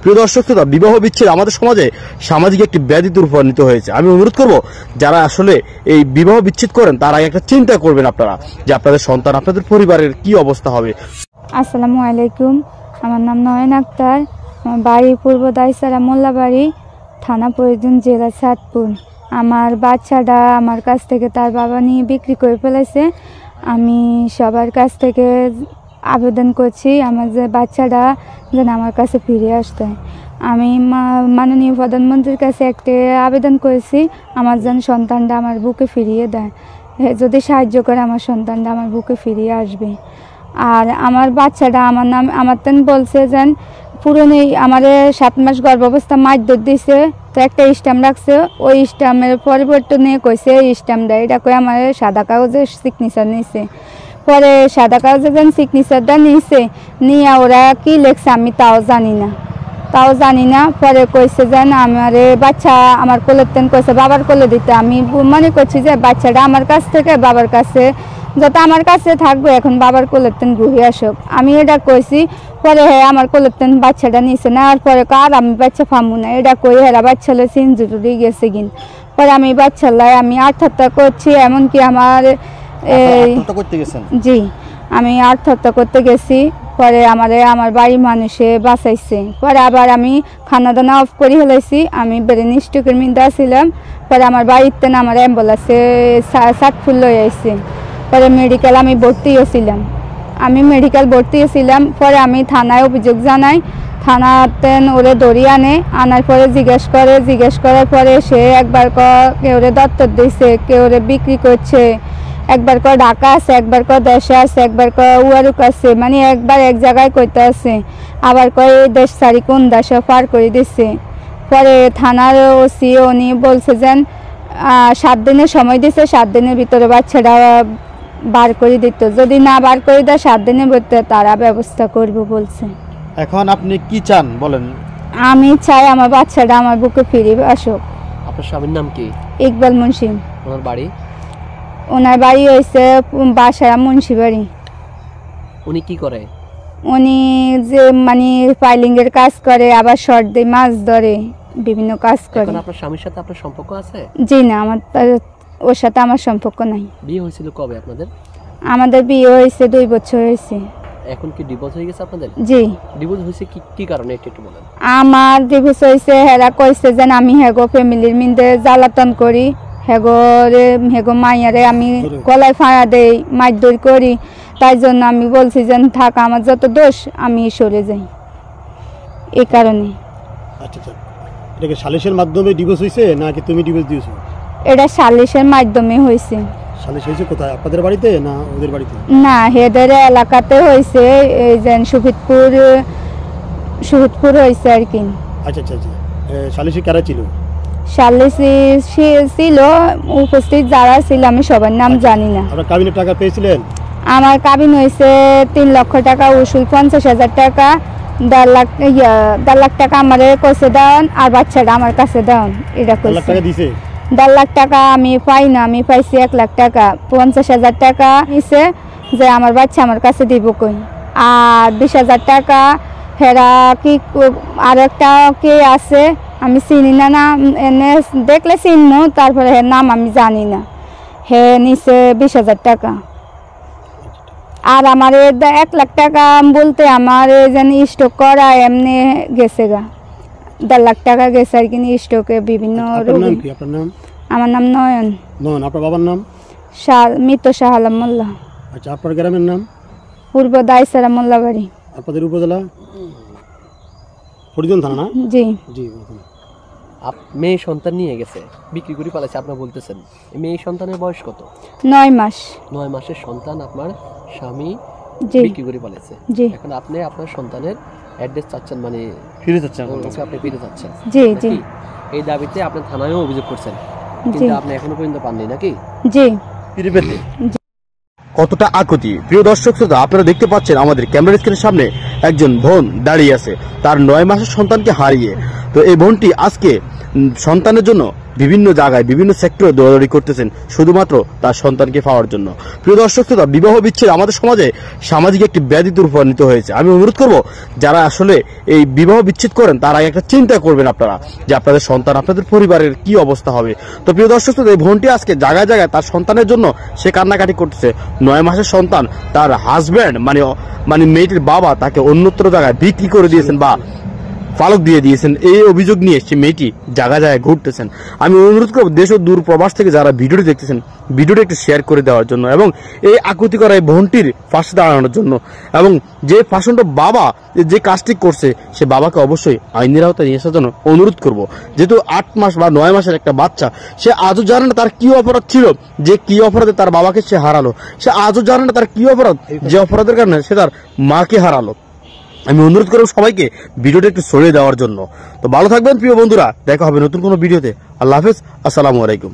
প্রিয় দর্শক শ্রোতা, বিবাহ বিচ্ছেদ আমাদের সমাজে সামাজিক একটি ব্যাধিতে রূপান্তরিত হয়েছে। আমি অনুরোধ করব যারা আসলে এই বিবাহ বিচ্ছেদ করেন তারা একটা চিন্তা করবেন আপনারা যে আপনাদের সন্তান, আপনাদের পরিবারের কি অবস্থা হবে। আসসালামু আলাইকুম, আমার নাম নয়ন আক্তার, আমার বাড়ি পূর্ব দাইসারা মোল্লাবাড়ি, থানা ফরিদগঞ্জ, জেলা চাঁদপুর। আমার বাচ্চাটা আমার কাছ থেকে তার বাবা নিয়ে বিক্রি করে ফেলেছে। আমি সবার কাছ থেকে আবেদন করছি আমার যে বাচ্চাটা যেন আমার কাছে ফিরে আসতে। আমি মাননীয় প্রধানমন্ত্রীর কাছে একটা আবেদন করেছি আমার যেন সন্তানটা আমার বুকে ফিরিয়ে দেয়। যদি সাহায্য করে আমার সন্তানটা আমার বুকে ফিরিয়ে আসবে। আর আমার বাচ্চাটা আমার তেন বলছে যেন পুরনো আমার 7 মাস গর্ভাবস্থা মারধর দিছে, তো একটা স্ট্যাম্প রাখছে, ওই স্ট্যাম্পের পরিবর্তনে কইছে এই স্ট্যাম্পটা এটা কই আমার সাদা কাগজের সিগনেচার নিছে। পরে সাদা কাগজের যেন সিগনেচারটা নিয়ে ওরা কি লেখছে আমি তাও জানি না। পরে কইছে যেন আমার বাচ্চা আমার কোলের তেন কইছে বাবার কোলে দিতে। আমি মনে করছি যে বাচ্চাটা আমার কাছ থেকে বাবার কাছে যত আমার কাছে থাকবে, এখন বাবার কোলের তেন ঘুরে আসুক, আমি এটা কইছি। পরে আমার কোলের তেন বাচ্চাটা নিছে না, আর পরে আর আমি বাচ্চা পাবো না এটা কই হেরা বাচ্চা লো ইনজুরি গেছে কিন। পরে আমি বাচ্চা লাই আমি আত্মহত্যা করছি, এমনকি আমার জি আমি আত্মহত্যা করতে গেছি। পরে আমার বাড়ির মানুষে বাঁচাইছে। পরে আবার আমি খানা দানা অফ করে ফেলেছি, আমি ব্রেন স্ট্রোকের মধ্যে ছিলাম। পরে আমার বাড়িতে না আমার অ্যাম্বুলেন্সে চাঁদপুর লই আইছে। পরে মেডিকেল আমি ভর্তি হয়েছিলাম। পরে আমি থানায় অভিযোগ জানাই, থানাতে ওরে ধরি আনার পরে জিজ্ঞেস করার পরে সে একবার কেউ দত্তক দিছে, কেউ বিক্রি করছে, একবার ঢাকা আছে, একবার দেশে আছে, একবার উয়ারুক আছে, মানে একবার এক জায়গায় কইতে আছে, আবার এই দেশ সারি কোন দেশে পার করে দিচ্ছে। পরে থানার ওসি উনি বলছে যেন 7 দিনের সময় দিছে, 7 দিনের ভিতরে বাচ্চাটা বার করে দিত, যদি না বার করে দেয় 7 দিনের ভিতরে তারা ব্যবস্থা করবে বলছে। এখন আপনি কি চান বলেন? আমি চাই আমার বাচ্চাটা আমার বুকে ফিরে আসুক। আপনার স্বামীর নাম কি? ইকবাল মুন্সি। ওনার বাড়ি হয়েছে বাসারা মুন্সিবাড়ি। উনি কি করে? উনি যে মানে ফাইলিং এর কাজ করে, আবার শর্ট দিয়ে মাছ ধরে, বিভিন্ন কাজ করে। এখন আপনার স্বামীর সাথে আপনার সম্পর্ক আছে? জি না, ওর সাথে আমার সম্পর্ক নাই। বিয়ে হয়েছিল কবে আপনাদের? আমাদের বিয়ে হয়েছে 2 বছর হয়েছে। এখন কি ডিভোর্স হয়ে গেছে আপনাদের? জি। ডিভোর্স হয়েছে কি কারণে একটু বলেন। আমার ডিভোর্স হয়েছে হেরা কইছে যে আমি হেগো ফ্যামিলির মধ্যে জ্বালাতন করি, হেগো মাইয়ারে আমি গলায় ফাঁড়া দেই, মারধর করি, তাই জন্য আমি বলছি যে থাক, আমার যত দোষ আমি সরে যাই, এই কারণে। আচ্ছা, এটা কি সালিশের মাধ্যমে ডিভোর্স হইছে নাকি তুমি ডিভোর্স দিয়েছো? এটা সালিশের মাধ্যমে হয়েছে। সালিশ হয়েছে কোথায়, আপনাদের বাড়িতে না ওদের বাড়িতে? না, হেদের এলাকাতে হয়েছে, এই যে শহীদপুর হয়েছে আর কি। আচ্ছা, সালিশে কারা ছিল? সালিশি ছিল উপস্থিত যারা ছিল, আমি সবার নাম জানি না। আপনারা কাবিনের টাকা পেয়েছিলেন? আমার কাবিন হয়েছে 3 লক্ষ টাকা, উসুল 50,000 টাকা, 1.5 লাখ টাকা আমার কাছে দেন, আর বাচ্চাটা আমার কাছে দেন। এটা 1 লাখ টাকা দিছে? 1.5 লাখ টাকা আমি পাই না, আমি পাইছি 1 লাখ টাকা। 50,000 টাকা নিছে যে আমার বাচ্চা আমার কাছে দিব কই, আর 20,000 টাকা হেরা কি আর একটা কে আছে আমি চিনি না, নাম এনে দেখলে চিনবো, তারপরে হের নাম আমি জানি না। হে নিছে 20,000 টাকা। আর আমার 1 লাখ টাকা বলতে আমার যেন স্টক করা এমনি গেছে গা, 1.5 লাখ টাকা গেছে আর কি স্টকে বিভিন্ন রোগী। আমার নাম নয়ন। আপনার বাবার নাম? মৃত শাহ আলম মোল্লা। আচ্ছা, আপনার গ্রামের নাম? পূর্ব দাইসারা মোল্লাবাড়ি। আপনাদের উপজেলা? ফরিদগঞ্জ থানা না? জি। মেয়ে সন্তান নিয়ে গেছে, বিক্রি করে পালাইছে আপনারা বলতেছেন। মেয়ে সন্তানের বয়স কত? 9 মাস। 9 মাসের সন্তান আপনার স্বামী বিক্রি করে পালাইছে। এখন আপনি আপনার সন্তানের অ্যাড্রেস চাচ্ছেন, মানে ফিরে চাচ্ছেন, আপনি ফিরে চাচ্ছেন? জি। এই দাবিতে আপনি থানায়ও অভিযোগ করছেন, কিন্তু আপনি এখনো পর্যন্ত পাননি নাকি? জি। ফিরে পেতে কতটা আকুতি। প্রিয় দর্শক শ্রোতা, আপনারা দেখতে পাচ্ছেন আমাদের ক্যামেরা স্ক্রিনের সামনে একজন বোন দাঁড়িয়ে আছে তার 9 মাসের সন্তানকে হারিয়ে। তো এই বোনটি আজকে সন্তানের জন্য বিভিন্ন জায়গায় বিভিন্ন সেক্টরে দৌড়াদৌড়ি করতেছেন শুধুমাত্র তার সন্তানকে পাওয়ার জন্য। প্রিয় দর্শক শ্রোতা, বিবাহ বিচ্ছেদ আমাদের সমাজে সামাজিক একটি ব্যাধিতে রূপান্তরিত হয়েছে। আমি অনুরোধ করব যারা আসলে এই বিবাহ বিচ্ছেদ করেন তারা একটা চিন্তা করবেন আপনারা যে আপনাদের সন্তান আপনাদের পরিবারের কি অবস্থা হবে। তো প্রিয় দর্শক শ্রোতা, এই বোনটি আজকে জায়গায় জায়গায় তার সন্তানের জন্য সে কান্নাকাটি করতেছে। 9 মাসের সন্তান, তার হাজব্যান্ড মানে মেয়েটির বাবা তাকে অন্যত্র জায়গায় বিক্রি করে দিয়েছেন বা ফালক দিয়ে দিয়েছেন, এই অভিযোগ নিয়ে সে মেয়েটি জায়গায় জায়গায় ঘুরতেছেন। আমি অনুরোধ করব দেশ ও দূর প্রবাস থেকে যারা ভিডিওটি দেখতেছেন ভিডিওটি একটু শেয়ার করে দেওয়ার জন্য এবং এই আকুতি করা এই বোনটির পাশে দাঁড়ানোর জন্য, এবং যে পাষণ্ড বাবা যে কাজটি করছে সে বাবাকে অবশ্যই আইনের আওতায় নিয়ে আসার জন্য অনুরোধ করব। যেহেতু 8 মাস বা 9 মাসের একটা বাচ্চা, সে আজও জানে না তার কি অপরাধ ছিল, যে কি অপরাধে তার বাবাকে সে হারালো। সে আজও জানে না তার কি অপরাধ, যে অপরাধের কারণে সে তার মাকে হারালো। আমি অনুরোধ করব সবাইকে ভিডিওটা একটু সরিয়ে দেওয়ার জন্য। তো ভালো থাকবেন প্রিয় বন্ধুরা, দেখা হবে নতুন কোনো ভিডিওতে। আল্লাহ হাফেজ, আসসালামু আলাইকুম।